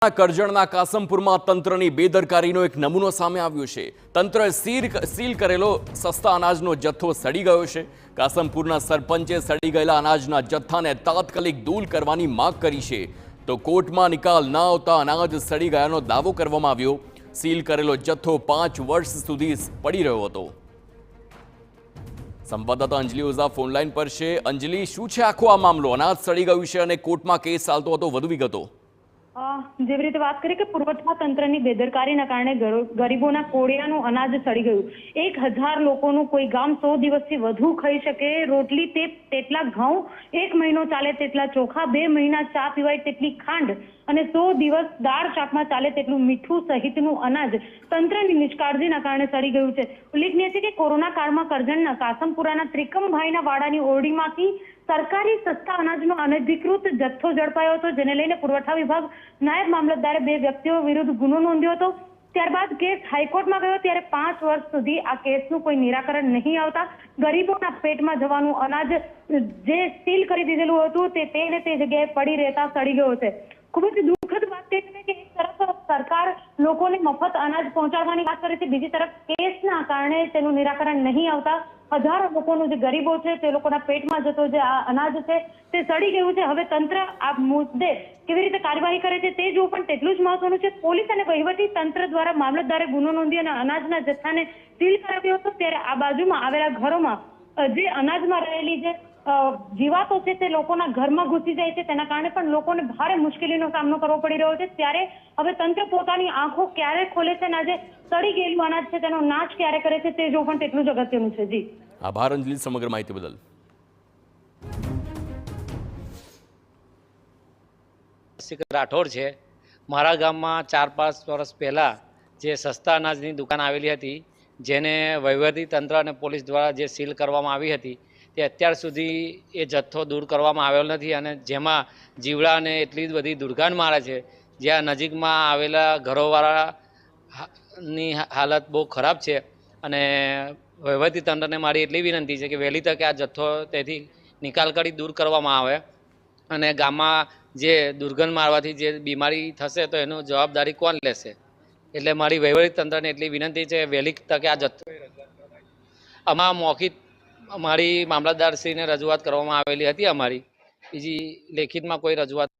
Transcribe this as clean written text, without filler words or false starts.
કરજણના કાસમપુરમાં તંત્રની બેદરકારીનો એક નમૂનો સામે આવ્યો છે। તંત્રએ સીલ કરેલો સસ્તા અનાજનો જથ્થો સડી ગયો છે। કાસમપુરના સરપંચે સડી ગયેલા અનાજના જથ્થાને તાત્કાલિક દૂર કરવાની માંગ કરી છે, તો કોર્ટમાં નિકાલ ન આવતા અનાજ સડી ગયાનો દાવો કરવામાં આવ્યો। સીલ કરેલો જથ્થો 5 વર્ષ સુધી પડી રહ્યો હતો। સંવાદદાતા અંજલિ ઓઝા ફોનલાઈન પર છે। અંજલિ, શું છે આખો આ મામલો? અનાજ સડી ગયું છે અને કોર્ટમાં કેસ ચાલતો હતો, વધુ વિગતો? જેવી રીતે વાત કરીએ કે પુરવઠા તંત્રની બેદરકારીના કારણે ગરીબોના કોળિયાનું અનાજ સડી ગયું। 1000 લોકોનું કોઈ ગામ 100 દિવસથી વધુ ખાઈ શકે રોટલી તેટલા ઘઉં, 1 મહિનો ચાલે તેટલા ચોખા, 2 મહિના ચા પીવાય તેટલી ખાંડ અને 100 દિવસ દાળ શાકમાં ચાલે તેટલું મીઠું સહિતનું અનાજ તંત્રની નિષ્કાળજીના કારણે સડી ગયું છે। ઉલ્લેખનીય છે કે કોરોના કાળમાં કરજણના કાસમપુરાના ત્રિકમભાઈના વાડાની ઓરડીમાંથી સરકારી સસ્તા અનાજનો અનધિકૃત જથ્થો ઝડપાયો હતો, જેને લઈને પુરવઠા વિભાગ નાયબ મામલતદારે 2 વ્યક્તિઓ વિરુદ્ધ ગુનો નોંધ્યો હતો। ત્યારબાદ કેસ હાઈકોર્ટમાં ગયો, ત્યારે 5 વર્ષ સુધી આ કેસનું કોઈ નિરાકરણ નહીં આવતા ગરીબોના પેટમાં જવાનું અનાજ જે સીલ કરી દીધેલું હતું તે જગ્યાએ પડી રહેતા સડી ગયો છે। ખૂબ જ દુઃખદ વાત છે કે એક તરફ સરકાર લોકોને મફત અનાજ પહોંચાડવાની વાત કરે છે, બીજી તરફ કેસના કારણે તેનું નિરાકરણ નહીં આવતા હજારો લોકોનું જે ગરીબો છે તે લોકોના પેટમાં જતો જે આ અનાજ છે તે સડી ગયું છે। હવે તંત્ર આ મુદ્દે કેવી રીતે કાર્યવાહી કરે છે તે જોવું પણ તેટલું જ મહત્વનું છે। પોલીસ અને વહીવટી તંત્ર દ્વારા મામલતદારે ગુનો નોંધી અને અનાજના જથ્થાને સીલ કરાવ્યો હતો, ત્યારે આ બાજુમાં આવેલા ઘરોમાં જે અનાજમાં રહેલી જે જીવાતો છે તે લોકોના ઘરમાં ઘૂસી જાય છે, તેના કારણે પણ લોકોને ભારે મુશ્કેલીનો સામનો કરવો પડી રહ્યો છે। ત્યારે હવે તંત્ર પોતાની આંખો ક્યારે ખોલે છે અને આજે સડી ગયેલું અનાજ છે તેનો નાશ ક્યારે કરે છે તે જોવું પણ તેટલું જ અગત્યનું છે। જી આભાર અંજલિ, સમગ્ર માહિતી બદલ। રાઠોડ છે। મારા ગામમાં 4-5 વર્ષ પહેલાં જે સસ્તા અનાજની દુકાન આવેલી હતી, જેને વહીવટી તંત્ર અને પોલીસ દ્વારા જે સીલ કરવામાં આવી હતી, તે અત્યાર સુધી એ જથ્થો દૂર કરવામાં આવેલો નથી અને જેમાં જીવડાને એટલી જ બધી દુર્ગંધ મારે છે, જ્યાં નજીકમાં આવેલા ઘરોવાળાની હાલત બહુ ખરાબ છે અને વહીવટી તંત્રને મારી એટલી વિનંતી છે કે વહેલી તકે આ જથ્થો તેથી નિકાલ કરી દૂર કરવામાં આવે અને ગામમાં જે દુર્ગંધ મારવાથી જે બીમારી થશે તો એનું જવાબદારી કોણ લેશે? એટલે મારી વહીવટી તંત્રને એટલી વિનંતી છે વહેલી તકે આ જથ્થો આમાં મૌખિક મારી મામલતદારશ્રીને રજૂઆત કરવામાં આવેલી હતી, અમારી બીજી લેખિતમાં કોઈ રજૂઆત